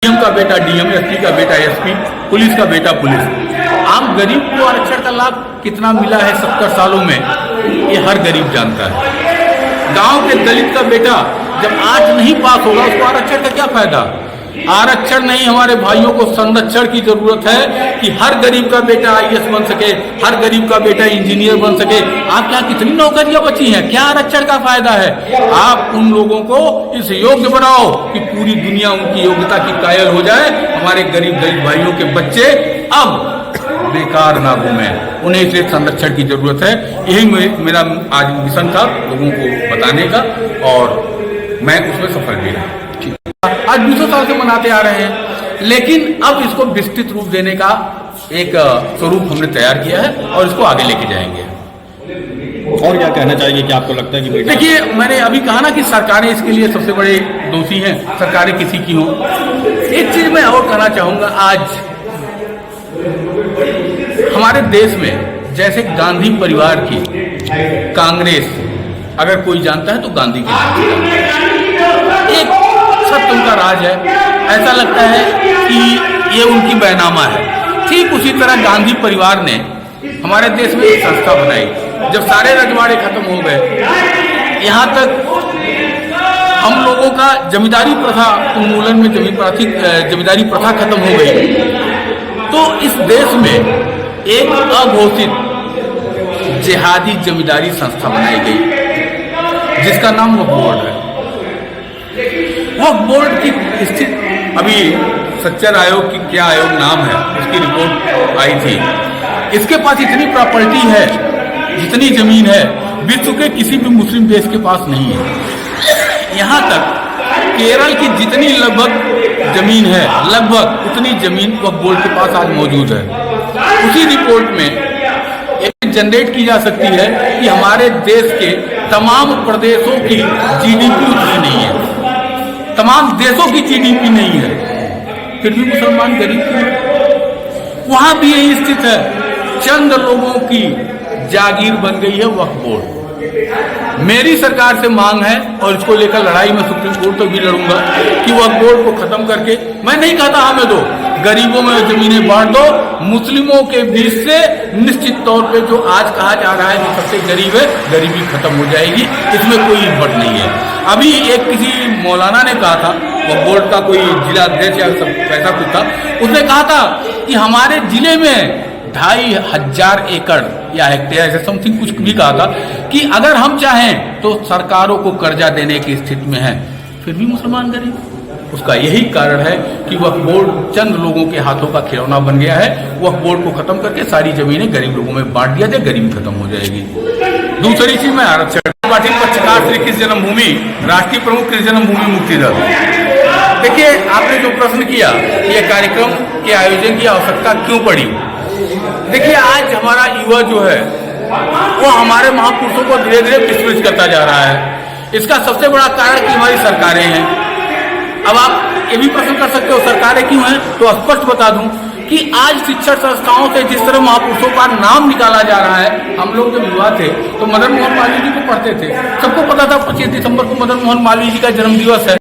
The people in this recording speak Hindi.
डीएम का बेटा डीएम, एसपी का बेटा एसपी, पुलिस का बेटा पुलिस। आम गरीब को आरक्षण का लाभ कितना मिला है 70 सालों में, ये हर गरीब जानता है। गांव के दलित का बेटा जब आज नहीं पास होगा, उसको आरक्षण का क्या फायदा। आरक्षण नहीं, हमारे भाइयों को संरक्षण की जरूरत है कि हर गरीब का बेटा आईएएस बन सके, हर गरीब का बेटा इंजीनियर बन सके। आपके यहाँ कितनी नौकरियां बची हैं, क्या आरक्षण का फायदा है। आप उन लोगों को इस योग्य बनाओ कि पूरी दुनिया उनकी योग्यता की कायल हो जाए। हमारे गरीब दलित भाइयों के बच्चे अब बेकार ना घूमे, उन्हें इसलिए संरक्षण की जरूरत है। यही मेरा आज मिशन था लोगों को बताने का, और मैं उसमें सफल भी रहा। आज 200 साल से मनाते आ रहे हैं, लेकिन अब इसको विस्तृत रूप देने का एक स्वरूप हमने तैयार किया है और इसको आगे लेके जाएंगे। और क्या कहना चाहिए कि आपको लगता है कि देखिए, मैंने अभी कहा ना कि सरकारें इसके लिए सबसे बड़े दोषी हैं, सरकारें किसी की हों। एक चीज मैं और कहना चाहूंगा, आज हमारे देश में जैसे गांधी परिवार की कांग्रेस अगर कोई जानता है तो गांधी की एक सत्य उनका राज है, ऐसा लगता है कि ये उनकी बैनामा है। ठीक उसी तरह गांधी परिवार ने हमारे देश में एक संस्था बनाई। जब सारे रजवाड़े खत्म हो गए, यहाँ तक हम लोगों का जमींदारी प्रथा उन्मूलन में जमींदारी प्रथा खत्म हो गई, तो इस देश में एक अघोषित जिहादी जमींदारी संस्था बनाई गई जिसका नाम वक्फ बोर्ड है। वक्फ बोर्ड की स्थिति अभी सच्चर आयोग की क्या आयोग नाम है, उसकी रिपोर्ट आई थी। इसके पास इतनी प्रॉपर्टी है, जितनी जमीन है, विश्व के किसी भी मुस्लिम देश के पास नहीं है। यहाँ तक केरल की जितनी लगभग जमीन है, लगभग उतनी जमीन वक्फ बोर्ड के पास आज मौजूद है। उसी रिपोर्ट में एक जनरेट की जा सकती है कि हमारे देश के तमाम प्रदेशों की जीडीपी उतनी नहीं है, तमाम देशों की जीडीपी नहीं है, फिर भी मुसलमान गरीब क्यों। वहां भी यही स्थिति है, चंद लोगों की जागीर बन गई है वक्फ बोर्ड। मेरी सरकार से मांग है, और इसको लेकर लड़ाई में सुप्रीम कोर्ट तक भी लड़ूंगा, कि वक्फ बोर्ड को खत्म करके, मैं नहीं कहता हमें दो, गरीबों में जमीनें बांट दो, मुस्लिमों के बीच से निश्चित तौर पे जो आज कहा जा रहा है कि सबसे गरीब है, गरीबी खत्म हो जाएगी, इसमें कोई हिम्मत नहीं है। अभी एक किसी मौलाना ने कहा था, वक्फ बोर्ड का कोई जिला अध्यक्ष या सब ऐसा कुछ था, उसने कहा था कि हमारे जिले में 2500 एकड़ या हेक्टेयर ऐसे समथिंग कुछ भी कहा था कि अगर हम चाहें तो सरकारों को कर्जा देने की स्थिति में है, फिर भी मुसलमान गरीब। उसका यही कारण है कि वक्फ बोर्ड चंद लोगों के हाथों का खिलौना बन गया है। वक्फ बोर्ड को खत्म करके सारी जमीनें गरीब लोगों में बांट दिया जाए, गरीबी खत्म हो जाएगी। दूसरी चीज में आरक्षण पार्टी पक्षकार श्री कृष्ण जन्मभूमि, राष्ट्रीय प्रमुख कृष्ण जन्मभूमि मुक्ति दल। देखिए, आपने जो प्रश्न किया, ये कार्यक्रम के आयोजन की आवश्यकता क्यों पड़ी। देखिए, आज हमारा युवा जो है वो हमारे महापुरुषों को धीरे धीरे विस्मृत करता जा रहा है। इसका सबसे बड़ा कारण कि हमारी सरकारें हैं। अब आप ये भी प्रश्न कर सकते हो सरकारें क्यों हैं, तो स्पष्ट बता दूं कि आज शिक्षण संस्थाओं से जिस तरह महापुरुषों का नाम निकाला जा रहा है, हम लोग जब युवा थे तो मदन मोहन मालवीय जी को पढ़ते थे, सबको पता था 25 दिसंबर को मदन मोहन मालवीय जी का जन्म दिवस है।